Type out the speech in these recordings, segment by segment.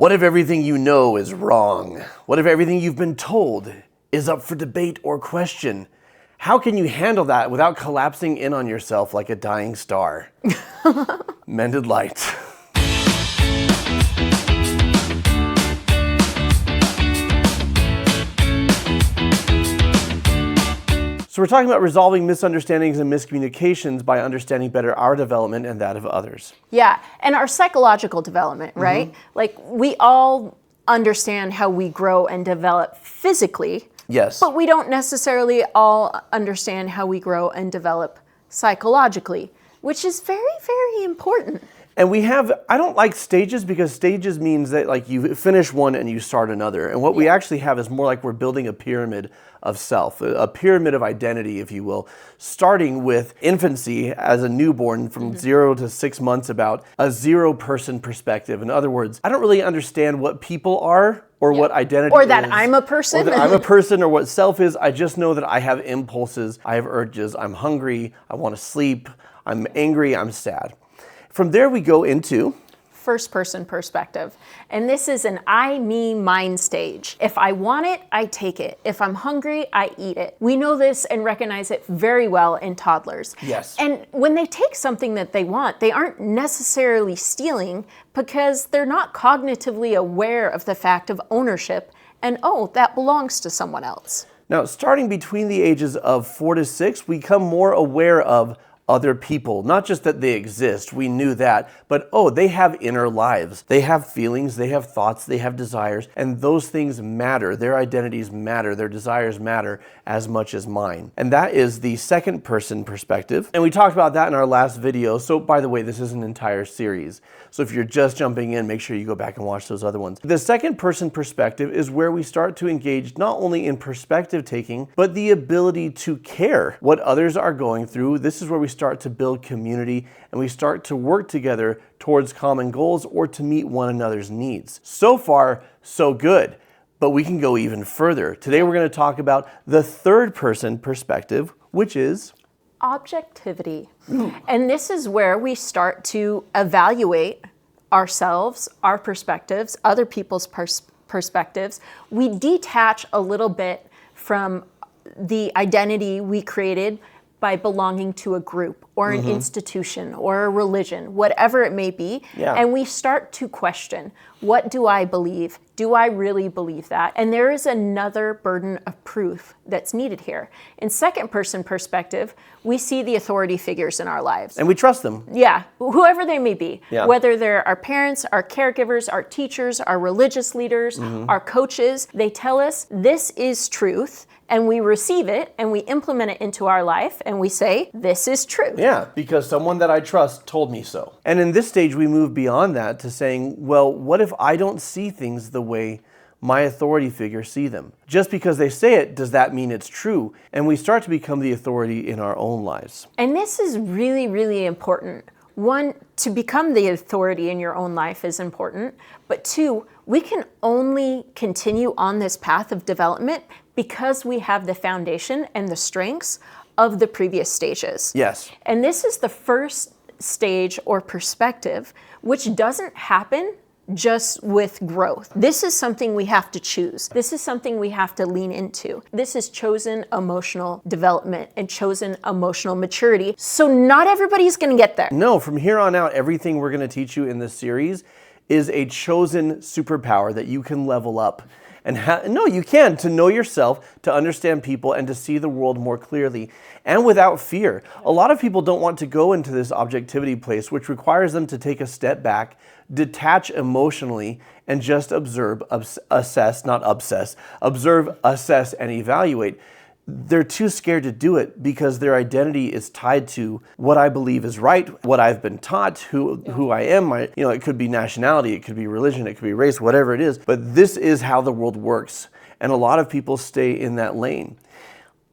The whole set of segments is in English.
What if everything you know is wrong? What if everything you've been told is up for debate or question? How can you handle that without collapsing in on yourself like a dying star? Mended light. So we're talking about resolving misunderstandings and miscommunications by understanding better our development and that of others. Yeah, and our psychological development, right? Like we all understand how we grow and develop physically. Yes. But we don't necessarily all understand how we grow and develop psychologically, which is very, very important. And I don't like stages because stages means that like you finish one and you start another. And what we actually have is more like we're building a pyramid of self, a pyramid of identity, if you will, starting with infancy as a newborn from 0 to 6 months, about a zero-person perspective. In other words, I don't really understand what people are or what identity is. Or that I'm a person. Or that I'm a person, or what self is. I just know that I have impulses, I have urges, I'm hungry, I want to sleep, I'm angry, I'm sad. From there we go into first person perspective. And this is an I, me, mine stage. If I want it, I take it. If I'm hungry, I eat it. We know this and recognize it very well in toddlers. Yes. And when they take something that they want, they aren't necessarily stealing because they're not cognitively aware of the fact of ownership and, oh, that belongs to someone else. Now, starting between the ages of 4 to 6, we become more aware of other people. Not just that they exist, we knew that, but they have inner lives. They have feelings, they have thoughts, they have desires, and those things matter. Their identities matter, their desires matter as much as mine. And that is the second person perspective. And we talked about that in our last video. So by the way, this is an entire series. So if you're just jumping in, make sure you go back and watch those other ones. The second person perspective is where we start to engage not only in perspective taking, but the ability to care what others are going through. This is where we start to build community and we start to work together towards common goals or to meet one another's needs. So far, so good, but we can go even further. Today we're going to talk about the third person perspective, which is objectivity. And this is where we start to evaluate ourselves, our perspectives, other people's perspectives. We detach a little bit from the identity we created by belonging to a group or an institution or a religion, whatever it may be. Yeah. And we start to question, what do I believe? Do I really believe that? And there is another burden of proof that's needed here. In second person perspective, we see the authority figures in our lives. And we trust them. Yeah, whoever they may be. Yeah. Whether they're our parents, our caregivers, our teachers, our religious leaders, our coaches, they tell us this is truth. And we receive it and we implement it into our life and we say, this is true. Yeah, because someone that I trust told me so. And in this stage, we move beyond that to saying, well, what if I don't see things the way my authority figures see them? Just because they say it, does that mean it's true? And we start to become the authority in our own lives. And this is really, really important. One, to become the authority in your own life is important. But two, we can only continue on this path of development because we have the foundation and the strengths of the previous stages. Yes. And this is the first stage or perspective, which doesn't happen just with growth. This is something we have to choose. This is something we have to lean into. This is chosen emotional development and chosen emotional maturity. So not everybody's going to get there. No, from here on out, everything we're going to teach you in this series is a chosen superpower that you can level up. And you can, to know yourself, to understand people, and to see the world more clearly and without fear. A lot of people don't want to go into this objectivity place, which requires them to take a step back, detach emotionally, and just observe, assess, not obsess, observe, assess, and evaluate. They're too scared to do it because their identity is tied to what I believe is right, what I've been taught, who I am. It could be nationality, it could be religion, it could be race, whatever it is. But this is how the world works. And a lot of people stay in that lane.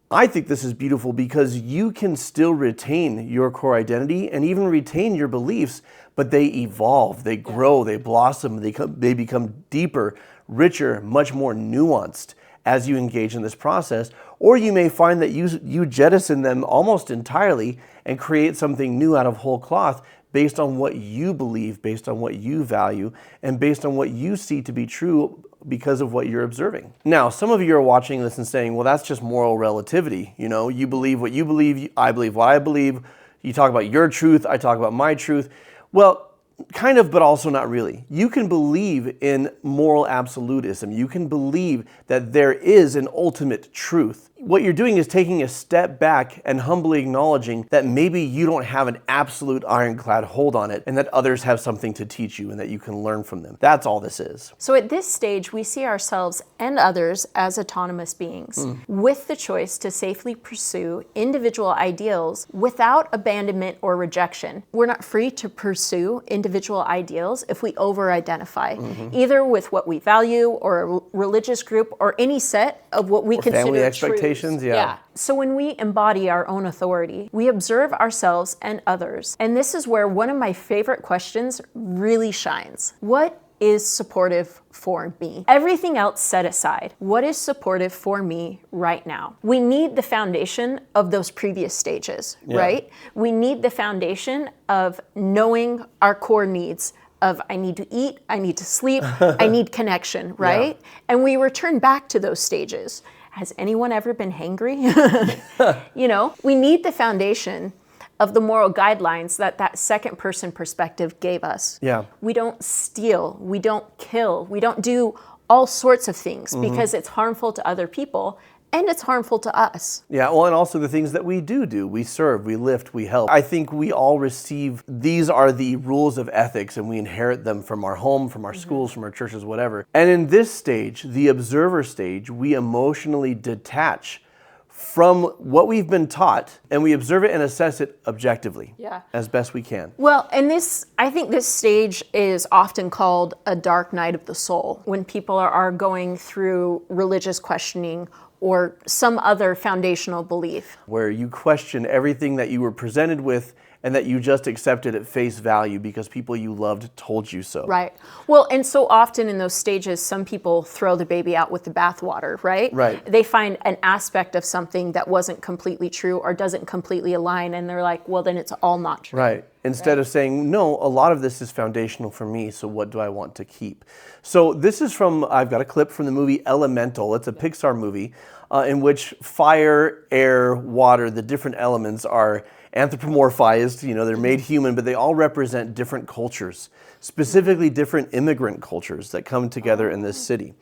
I think this is beautiful because you can still retain your core identity and even retain your beliefs, but they evolve, they grow, they blossom, they become deeper, richer, much more nuanced as you engage in this process. Or you may find that you jettison them almost entirely and create something new out of whole cloth based on what you believe, based on what you value, and based on what you see to be true because of what you're observing. Now, some of you are watching this and saying, well, that's just moral relativity. You know, you believe what you believe, I believe what I believe. You talk about your truth, I talk about my truth. Well, kind of, but also not really. You can believe in moral absolutism. You can believe that there is an ultimate truth. What you're doing is taking a step back and humbly acknowledging that maybe you don't have an absolute ironclad hold on it and that others have something to teach you and that you can learn from them. That's all this is. So at this stage, we see ourselves and others as autonomous beings with the choice to safely pursue individual ideals without abandonment or rejection. We're not free to pursue individual ideals if we over-identify, either with what we value or a religious group or any set of what we consider family true. expectations. Yeah. So when we embody our own authority, we observe ourselves and others. And this is where one of my favorite questions really shines. What is supportive for me? Everything else set aside, what is supportive for me right now? We need the foundation of those previous stages, right? We need the foundation of knowing our core needs of I need to eat, I need to sleep, I need connection, right? And we return back to those stages. Has anyone ever been hangry? You know, we need the foundation of the moral guidelines that second person perspective gave us. Yeah. We don't steal, we don't kill, we don't do all sorts of things because it's harmful to other people and it's harmful to us. Yeah, well, and also the things that we do. We serve, we lift, we help. I think we all receive, these are the rules of ethics, and we inherit them from our home, from our schools, from our churches, whatever. And in this stage, the observer stage, we emotionally detach from what we've been taught, and we observe it and assess it objectively as best we can. Well, and I think this stage is often called a dark night of the soul, when people are going through religious questioning or some other foundational belief. Where you question everything that you were presented with and that you just accepted at face value because people you loved told you so. Right. Well, and so often in those stages, some people throw the baby out with the bathwater, right? Right. They find an aspect of something that wasn't completely true or doesn't completely align, and they're like, well, then it's all not true. Right. Instead of saying, no, a lot of this is foundational for me, so what do I want to keep? So this is from, I've got a clip from the movie Elemental. It's a Pixar movie in which fire, air, water, the different elements are anthropomorphized, you know, they're made human, but they all represent different cultures, specifically different immigrant cultures that come together in this city.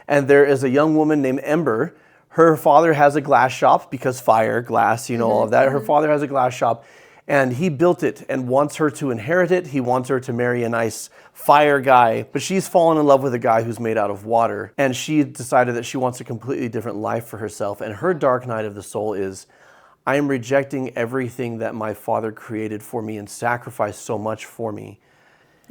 And there is a young woman named Ember. Her father has a glass shop because fire, glass, you know, all of that. Her father has a glass shop. And he built it and wants her to inherit it. He wants her to marry a nice fire guy, but she's fallen in love with a guy who's made out of water. And she decided that she wants a completely different life for herself. And her dark night of the soul is, I am rejecting everything that my father created for me and sacrificed so much for me.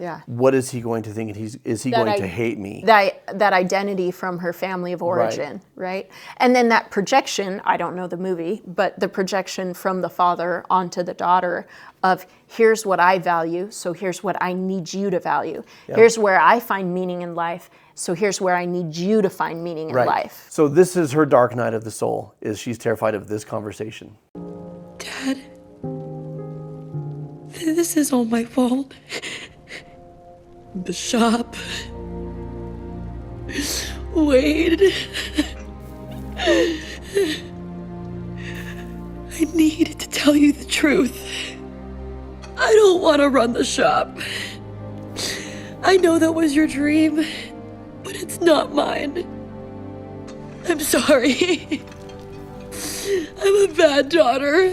Yeah. What is he going to think? Is he going to hate me? That identity from her family of origin, right? And then that projection, I don't know the movie, but the projection from the father onto the daughter of here's what I value, so here's what I need you to value. Yeah. Here's where I find meaning in life, so here's where I need you to find meaning in life. So this is her dark night of the soul, is she's terrified of this conversation. Dad, this is all my fault. The shop, Wade. I needed to tell you the truth. I don't want to run the shop. I know that was your dream, but it's not mine. I'm sorry. I'm a bad daughter.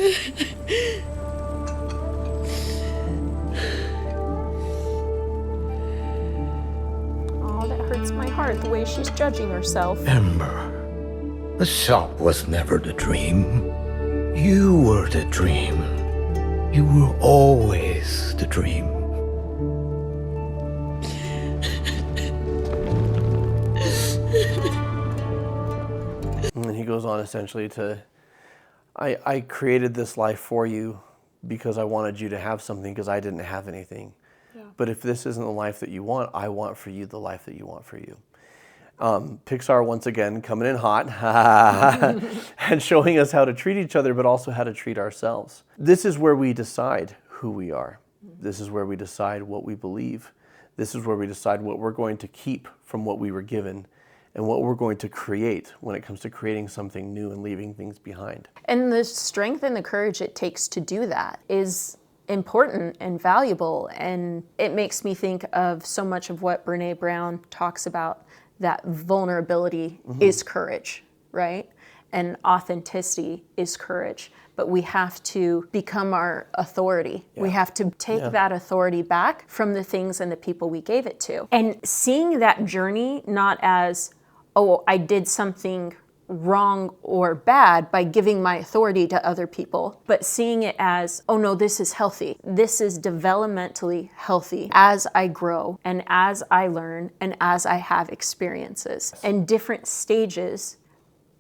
Hurts my heart the way she's judging herself. Ember, the shop was never the dream. You were the dream. You were always the dream. And he goes on essentially to, I created this life for you because I wanted you to have something because I didn't have anything. But if this isn't the life that you want, I want for you the life that you want for you. Pixar, once again, coming in hot and showing us how to treat each other, but also how to treat ourselves. This is where we decide who we are. This is where we decide what we believe. This is where we decide what we're going to keep from what we were given and what we're going to create when it comes to creating something new and leaving things behind. And the strength and the courage it takes to do that is important and valuable. And it makes me think of so much of what Brene Brown talks about, that vulnerability is courage, right? And authenticity is courage. But we have to become our authority. We have to take that authority back from the things and the people we gave it to. And seeing that journey not as, oh, I did something wrong or bad by giving my authority to other people, but seeing it as, oh no, this is healthy. This is developmentally healthy as I grow and as I learn and as I have experiences. And different stages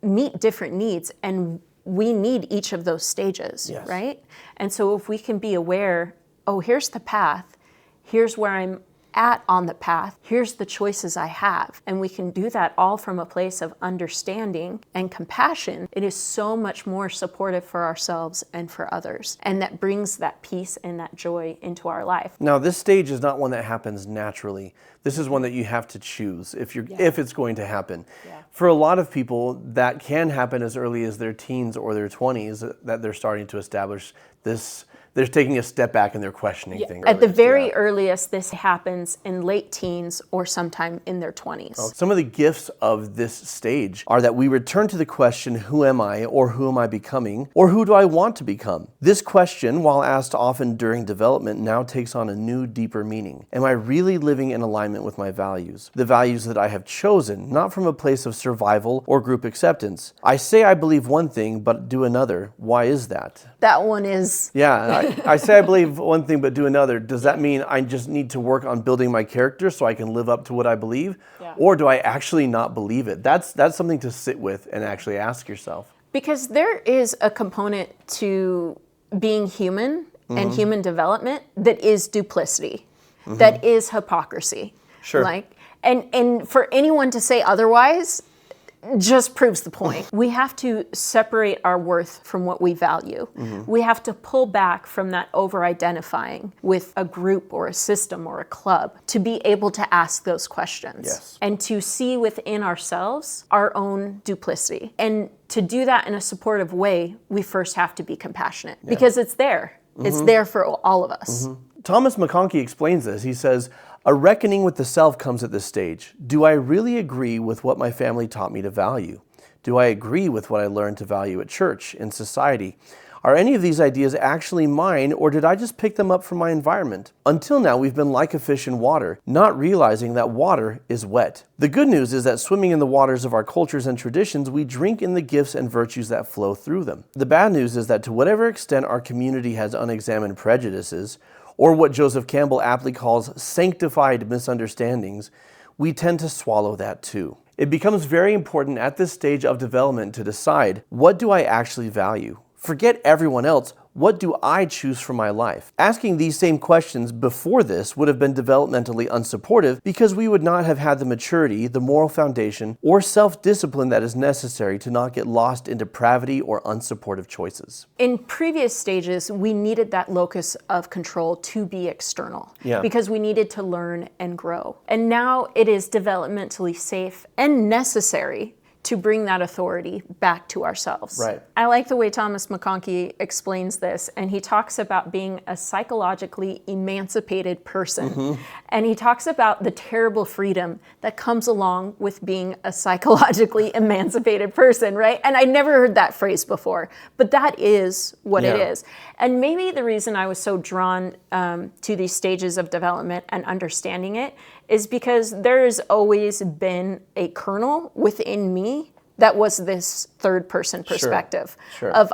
meet different needs, and we need each of those stages, right? And so if we can be aware, oh, here's the path, here's where I'm at on the path, here's the choices I have, and we can do that all from a place of understanding and compassion, it is so much more supportive for ourselves and for others. And that brings that peace and that joy into our life. Now, this stage is not one that happens naturally. This is one that you have to choose if it's going to happen. For a lot of people, that can happen as early as their teens or their 20s, that they're starting to establish this. They're taking a step back and they're questioning things. At the very earliest, this happens in late teens or sometime in their 20s. Some of the gifts of this stage are that we return to the question, who am I, or who am I becoming, or who do I want to become? This question, while asked often during development, now takes on a new, deeper meaning. Am I really living in alignment with my values? The values that I have chosen, not from a place of survival or group acceptance. I say I believe one thing, but do another. Why is that? That one is... Yeah, I say I believe one thing, but do another. Does that mean I just need to work on building my character so I can live up to what I believe? Or do I actually not believe it? That's something to sit with and actually ask yourself. Because there is a component to being human and human development that is duplicity, that is hypocrisy. Sure. And for anyone to say otherwise just proves the point. We have to separate our worth from what we value. We have to pull back from that over-identifying with a group or a system or a club to be able to ask those questions and to see within ourselves our own duplicity. And to do that in a supportive way, we first have to be compassionate because it's there. It's there for all of us. Thomas McConkie explains this. He says, a reckoning with the self comes at this stage. Do I really agree with what my family taught me to value? Do I agree with what I learned to value at church, in society? Are any of these ideas actually mine, or did I just pick them up from my environment? Until now, we've been like a fish in water, not realizing that water is wet. The good news is that swimming in the waters of our cultures and traditions, we drink in the gifts and virtues that flow through them. The bad news is that to whatever extent our community has unexamined prejudices, or what Joseph Campbell aptly calls sanctified misunderstandings, we tend to swallow that too. It becomes very important at this stage of development to decide, what do I actually value? Forget everyone else. What do I choose for my life? Asking these same questions before this would have been developmentally unsupportive because we would not have had the maturity, the moral foundation, or self-discipline that is necessary to not get lost in depravity or unsupportive choices. In previous stages, we needed that locus of control to be external because we needed to learn and grow. And now it is developmentally safe and necessary to bring that authority back to ourselves. Right. I like the way Thomas McConkie explains this, and he talks about being a psychologically emancipated person. And he talks about the terrible freedom that comes along with being a psychologically emancipated person, right? And I never heard that phrase before, but that is what it is. And maybe the reason I was so drawn to these stages of development and understanding it is because there's always been a kernel within me that was this third person perspective of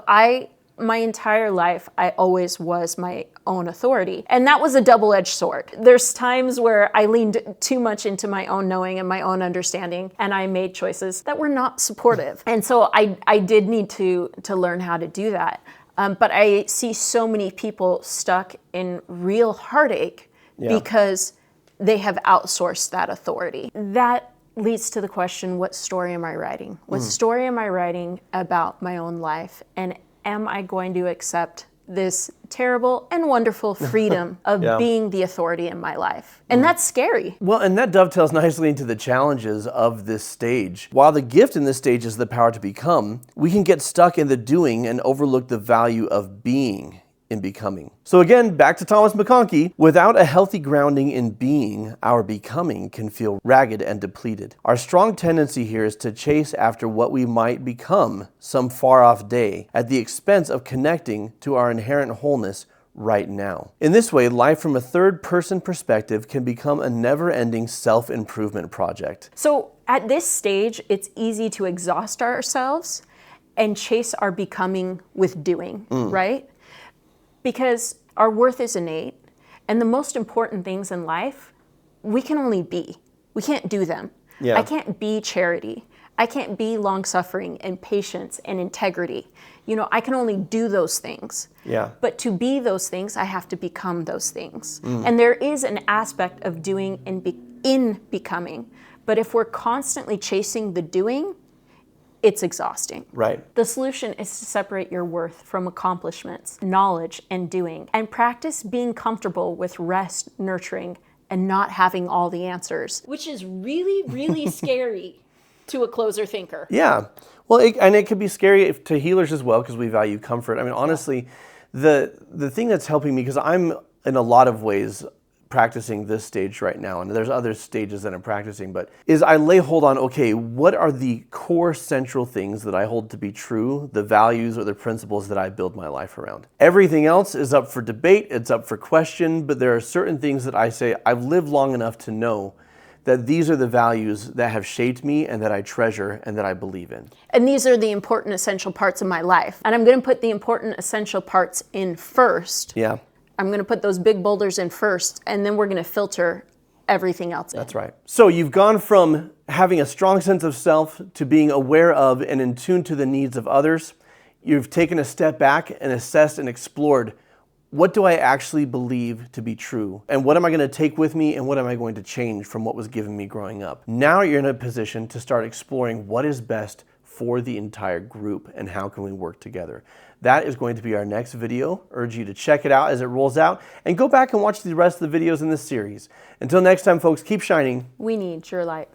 my entire life, I always was my own authority. And that was a double-edged sword. There's times where I leaned too much into my own knowing and my own understanding, and I made choices that were not supportive. And so I did need to learn how to do that. But I see so many people stuck in real heartache because they have outsourced that authority. That leads to the question, what story am I writing? What story am I writing about my own life? And am I going to accept this terrible and wonderful freedom of Yeah. being the authority in my life. And that's scary. Well, and that dovetails nicely into the challenges of this stage. While the gift in this stage is the power to become, we can get stuck in the doing and overlook the value of being in becoming. So again, back to Thomas McConkie, without a healthy grounding in being, our becoming can feel ragged and depleted. Our strong tendency here is to chase after what we might become some far off day at the expense of connecting to our inherent wholeness right now. In this way, life from a third-person perspective can become a never-ending self-improvement project. So at this stage, it's easy to exhaust ourselves and chase our becoming with doing, right? Because our worth is innate, and the most important things in life, we can only be. We can't do them. Yeah. I can't be charity. I can't be long-suffering and patience and integrity. You know, I can only do those things. Yeah. But to be those things, I have to become those things. And there is an aspect of doing and in becoming. But if we're constantly chasing the doing, it's exhausting. Right. The solution is to separate your worth from accomplishments, knowledge, and doing, and practice being comfortable with rest, nurturing, and not having all the answers, which is really, really scary to a closer thinker. Yeah. Well, it could be scary to healers as well because we value comfort. I mean, honestly, the thing that's helping me, because I'm in a lot of ways practicing this stage right now, and there's other stages that I'm practicing, but is I lay hold on, okay, what are the core central things that I hold to be true, the values or the principles that I build my life around. Everything else is up for debate, it's up for question, but there are certain things that I say, I've lived long enough to know that these are the values that have shaped me and that I treasure and that I believe in. And these are the important, essential parts of my life. And I'm going to put the important, essential parts in first. Yeah. I'm going to put those big boulders in first, and then we're going to filter everything else in. That's right. So you've gone from having a strong sense of self to being aware of and in tune to the needs of others. You've taken a step back and assessed and explored, what do I actually believe to be true? And what am I going to take with me, and what am I going to change from what was given me growing up? Now you're in a position to start exploring what is best for the entire group and how can we work together. That is going to be our next video. Urge you to check it out as it rolls out and go back and watch the rest of the videos in this series. Until next time, folks, keep shining. We need your light.